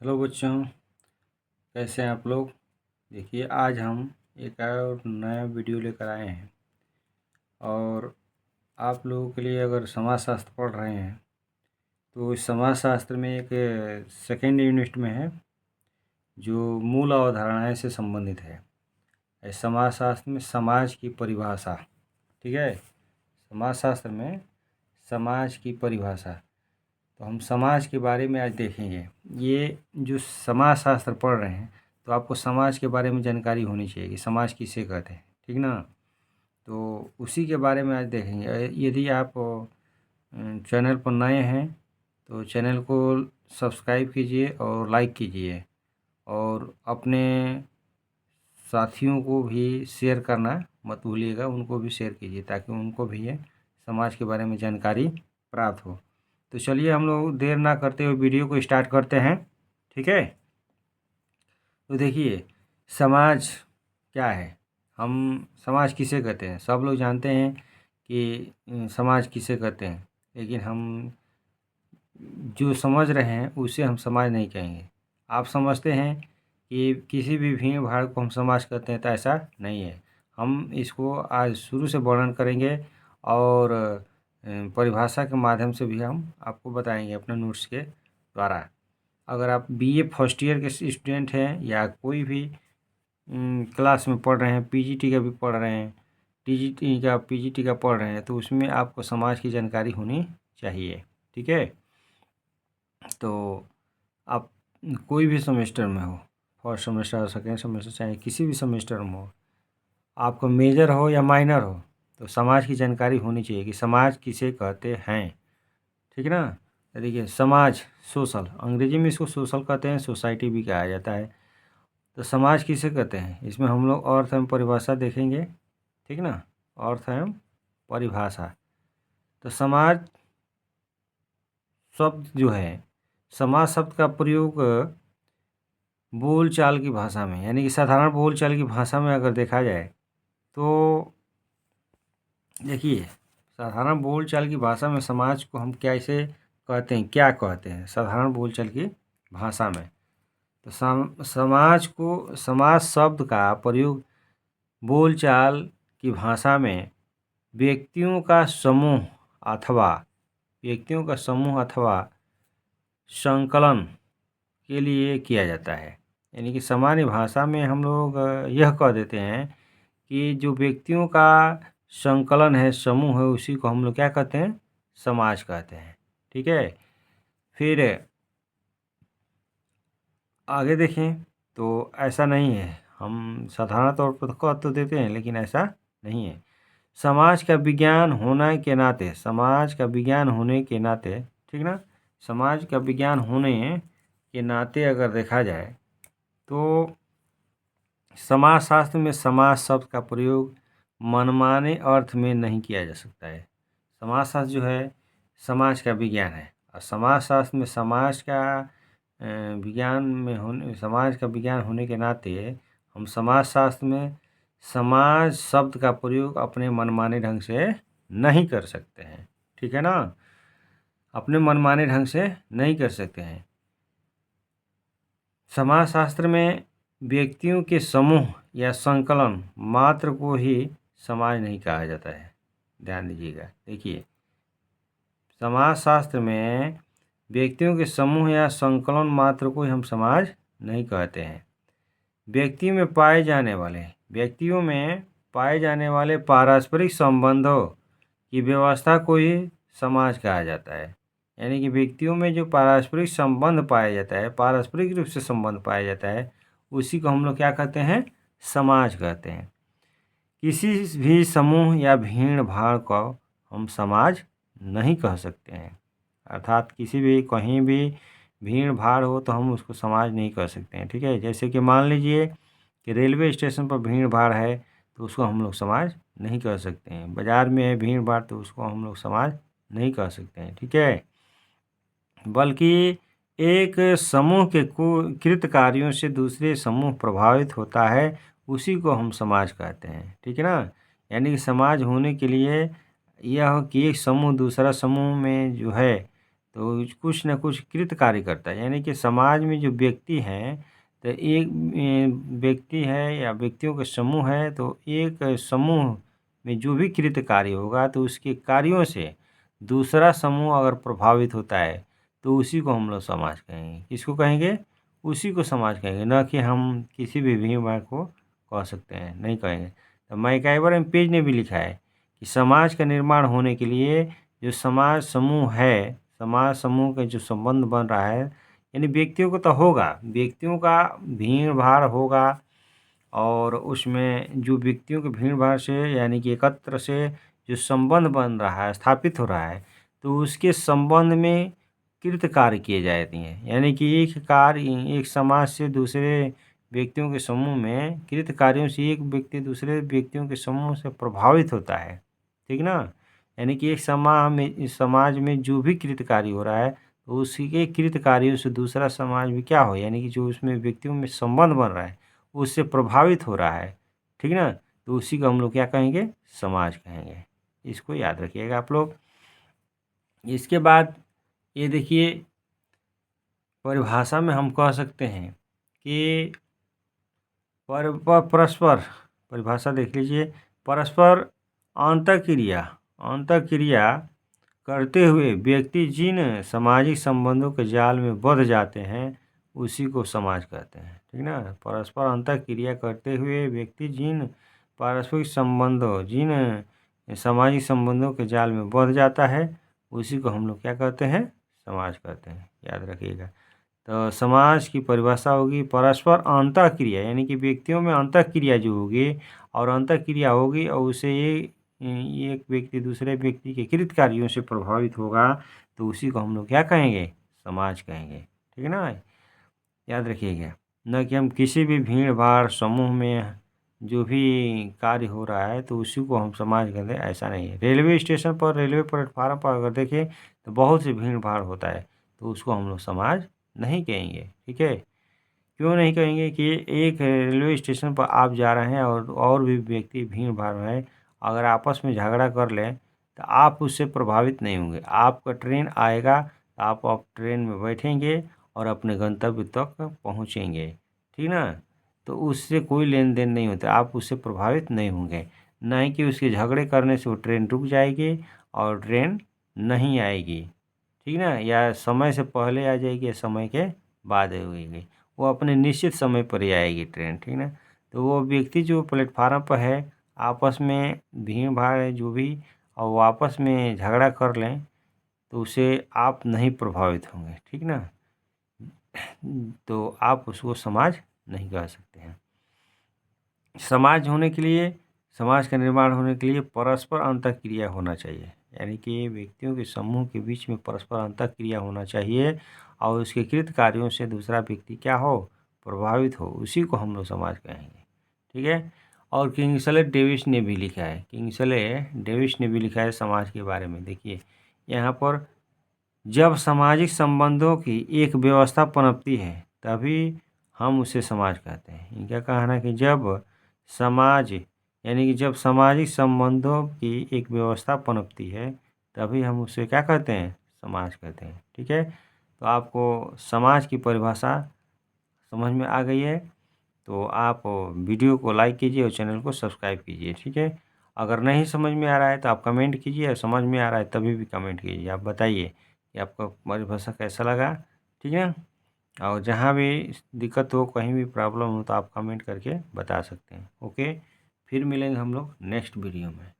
Hello बच्चों, कैसे हैं आप लोग। देखिए, आज हम एक और नया वीडियो लेकर आए हैं और आप लोगों के लिए अगर समाजशास्त्र पढ़ रहे हैं तो इस समाजशास्त्र में एक सेकेंड यूनिट में है जो मूल अवधारणाएं से संबंधित है। इस समाजशास्त्र में समाज की परिभाषा, ठीक है। समाजशास्त्र में समाज की परिभाषा, तो हम समाज के बारे में आज देखेंगे। ये जो समाजशास्त्र पढ़ रहे हैं तो आपको समाज के बारे में जानकारी होनी चाहिए कि समाज किसे कहते हैं, ठीक ना। तो उसी के बारे में आज देखेंगे। यदि आप चैनल पर नए हैं तो चैनल को सब्सक्राइब कीजिए और लाइक कीजिए और अपने साथियों को भी शेयर करना मत भूलिएगा, उनको भी शेयर कीजिए ताकि उनको भी ये समाज के बारे में जानकारी प्राप्त हो। तो चलिए हम लोग देर ना करते हुए वीडियो को स्टार्ट करते हैं, ठीक है। तो देखिए, समाज क्या है, हम समाज किसे कहते हैं। सब लोग जानते हैं कि समाज किसे कहते हैं, लेकिन हम जो समझ रहे हैं उसे हम समाज नहीं कहेंगे। आप समझते हैं कि किसी भी भीड़ भाड़ को हम समाज कहते हैं, तो ऐसा नहीं है। हम इसको आज शुरू से वर्णन करेंगे और परिभाषा के माध्यम से भी हम आपको बताएंगे अपने नोट्स के द्वारा। अगर आप बीए फर्स्ट ईयर के स्टूडेंट हैं या कोई भी क्लास में पढ़ रहे हैं, पीजीटी का भी पढ़ रहे हैं, टीजीटी का पीजीटी का पढ़ रहे हैं, तो उसमें आपको समाज की जानकारी होनी चाहिए, ठीक है। तो आप कोई भी सेमेस्टर में हो, फर्स्ट सेमेस्टर सेकेंड सेमेस्टर, चाहे किसी भी सेमेस्टर में हो, आपको मेजर हो या माइनर हो, तो समाज की जानकारी होनी चाहिए कि समाज किसे कहते हैं, ठीक ना। तो देखिए, समाज सोशल, अंग्रेजी में इसको सोशल कहते हैं, सोसाइटी भी कहा जाता है। तो समाज किसे कहते हैं, इसमें हम लोग अर्थ एवं परिभाषा देखेंगे, ठीक ना। अर्थ एवं परिभाषा। तो समाज शब्द जो है, समाज शब्द का प्रयोग बोलचाल की भाषा में, यानी कि साधारण बोलचाल की भाषा में अगर देखा जाए तो देखिए, साधारण बोलचाल की भाषा में समाज को हम कैसे कहते हैं, क्या कहते हैं साधारण बोलचाल की भाषा में। तो समाज को, समाज शब्द का प्रयोग बोलचाल की भाषा में व्यक्तियों का समूह अथवा संकलन के लिए किया जाता है। यानी कि सामान्य भाषा में हम लोग यह कह देते हैं कि जो व्यक्तियों का संकलन है, समूह है, उसी को हम लोग क्या कहते हैं, समाज कहते हैं, ठीक है। फिर आगे देखें तो ऐसा नहीं है, हम साधारण तौर पर कह तो देते हैं लेकिन ऐसा नहीं है। समाज का विज्ञान होने के नाते, ठीक ना, समाज का विज्ञान होने के नाते अगर देखा जाए तो समाजशास्त्र में समाज शब्द का प्रयोग मनमाने अर्थ में नहीं किया जा सकता है। समाजशास्त्र जो है समाज का विज्ञान है और समाजशास्त्र में समाज का विज्ञान होने के नाते हम समाजशास्त्र में समाज शब्द का प्रयोग अपने मनमाने ढंग से नहीं कर सकते हैं, ठीक है ना। अपने मनमाने ढंग से नहीं कर सकते हैं। समाजशास्त्र में व्यक्तियों के समूह या संकलन मात्र को ही समाज नहीं कहा जाता है। ध्यान दीजिएगा, देखिए, समाजशास्त्र में व्यक्तियों के समूह या संकलन मात्र को ही हम समाज नहीं कहते हैं। व्यक्तियों में पाए जाने वाले पारस्परिक संबंधों की व्यवस्था को ही समाज कहा जाता है। यानी कि व्यक्तियों में जो पारस्परिक संबंध पाया जाता है, पारस्परिक रूप से संबंध पाया जाता है, उसी को हम लोग क्या कहते हैं, समाज कहते हैं। किसी भी समूह या भीड़ भाड़ को हम समाज नहीं कह सकते हैं। अर्थात किसी भी, कहीं भी भीड़ भाड़ हो तो हम उसको समाज नहीं कह सकते हैं, ठीक है। जैसे कि मान लीजिए कि रेलवे स्टेशन पर भीड़ भाड़ है तो उसको हम लोग समाज नहीं कह सकते हैं। बाज़ार में है भीड़ भाड़ तो उसको हम लोग समाज नहीं कह सकते हैं, ठीक है। बल्कि एक समूह के कृत कार्यों से दूसरे समूह प्रभावित होता है, उसी को हम समाज कहते हैं, ठीक है ना। यानी कि समाज होने के लिए यह हो कि एक समूह दूसरा समूह में जो है तो कुछ न कुछ कृत कार्य करता है। यानी कि समाज में जो व्यक्ति हैं, तो एक व्यक्ति है या व्यक्तियों का समूह है, तो एक समूह में जो भी कृत कार्य होगा तो उसके कार्यों से दूसरा समूह अगर प्रभावित होता है तो उसी को हम लोग समाज कहेंगे। किसको कहेंगे? उसी को समाज कहेंगे, न कि हम किसी भी भीड़ भाड़ को कह सकते हैं, नहीं कहेंगे। तो मैकाइवर एंड पेज ने भी लिखा है कि समाज का निर्माण होने के लिए जो समाज समूह है, समाज समूह का जो संबंध बन रहा है, यानी व्यक्तियों को तो होगा, व्यक्तियों का भीड़ भाड़ होगा, और उसमें जो व्यक्तियों के भीड़ भाड़ से यानी कि एकत्र से जो संबंध बन रहा है, स्थापित हो रहा है, तो उसके संबंध में कृत कार्य किए जाते हैं। यानी कि एक कार्य एक समाज से दूसरे व्यक्तियों के समूह में कृत कार्यों से एक व्यक्ति दूसरे व्यक्तियों के समूह से प्रभावित होता है, ठीक ना। यानी कि एक समाज में जो भी कृत कार्य हो रहा है, तो उसी के कृत कार्यों से दूसरा समाज भी क्या हो, यानी कि जो उसमें व्यक्तियों में संबंध बन रहा है उससे प्रभावित हो रहा है, ठीक ना। तो उसी को हम लोग क्या कहेंगे? समाज कहेंगे। इसको याद रखिएगा आप लोग। इसके बाद ये देखिए, परिभाषा में हम कह सकते हैं कि परस्पर, परिभाषा देख लीजिए, परस्पर अंतःक्रिया करते हुए व्यक्ति जिन सामाजिक संबंधों के जाल में बंध जाते हैं उसी को समाज कहते हैं, ठीक ना। परस्पर अंतःक्रिया करते हुए व्यक्ति जिन पारस्परिक संबंधों, जिन सामाजिक संबंधों के जाल में बंध जाता है उसी को हम लोग क्या कहते हैं? समाज कहते हैं, याद रखिएगा। तो समाज की परिभाषा होगी परस्पर अंतःक्रिया, यानी कि व्यक्तियों में अंतःक्रिया जो होगी और अंतःक्रिया होगी और उसे एक व्यक्ति दूसरे व्यक्ति के कृत कार्यों से प्रभावित होगा तो उसी को हम लोग क्या कहेंगे? समाज कहेंगे, ठीक है ना। याद रखिएगा, न कि हम किसी भी भीड़ भाड़ समूह में जो भी कार्य हो रहा है तो उसी को हम समाज कहते हैं, ऐसा नहीं है। रेलवे स्टेशन पर, रेलवे प्लेटफार्म पर अगर देखें तो बहुत सी भीड़ भाड़ होता है, तो उसको हम लोग समाज नहीं कहेंगे, ठीक है। क्यों नहीं कहेंगे? कि एक रेलवे स्टेशन पर आप जा रहे हैं और भी व्यक्ति भीड़ भाड़ है, अगर आपस में झगड़ा कर लें तो आप उससे प्रभावित नहीं होंगे। आपका ट्रेन आएगा, आप ट्रेन में बैठेंगे और अपने गंतव्य तक पहुँचेंगे, ठीक ना। तो उससे कोई लेन देन नहीं होता, आप उससे प्रभावित नहीं होंगे। नहीं कि उसके झगड़े करने से वो ट्रेन रुक जाएगी और ट्रेन नहीं आएगी, ठीक ना, या समय से पहले आ जाएगी या समय के बाद आएगी। वो अपने निश्चित समय पर ही आएगी ट्रेन, ठीक ना। तो वो व्यक्ति जो प्लेटफार्म पर है, आपस में भीड़ भाड़ है जो भी, और वो आपस में झगड़ा कर लें तो उससे आप नहीं प्रभावित होंगे, ठीक ना। तो आप उसको समाज नहीं कह सकते हैं। समाज होने के लिए, समाज का निर्माण होने के लिए परस्पर अंतःक्रिया होना चाहिए, यानी कि व्यक्तियों के समूह के बीच में परस्पर अंतःक्रिया होना चाहिए और उसके कृत कार्यों से दूसरा व्यक्ति क्या हो? प्रभावित हो, उसी को हम लोग समाज कहेंगे, ठीक है। और किंग्सले डेविस ने भी लिखा है, किंग्सले डेविस ने भी लिखा है समाज के बारे में। देखिए यहाँ पर, जब सामाजिक संबंधों की एक व्यवस्था पनपती है तभी हम उसे समाज कहते हैं। इनका कहना है कि जब समाज, यानी कि जब सामाजिक संबंधों की एक व्यवस्था पनपती है तभी हम उसे क्या कहते हैं? समाज कहते हैं, ठीक है। तो आपको समाज की परिभाषा समझ में आ गई है, तो आप वीडियो को लाइक कीजिए और चैनल को सब्सक्राइब कीजिए, ठीक है। अगर नहीं समझ में आ रहा है तो आप कमेंट कीजिए, और समझ में आ रहा है तभी भी कमेंट कीजिए। आप बताइए कि आपको हमारी भाषा कैसा लगा, ठीक है। और जहाँ भी दिक्कत हो, कहीं भी प्रॉब्लम हो तो आप कमेंट करके बता सकते हैं, ओके। फिर मिलेंगे हम लोग नेक्स्ट वीडियो में।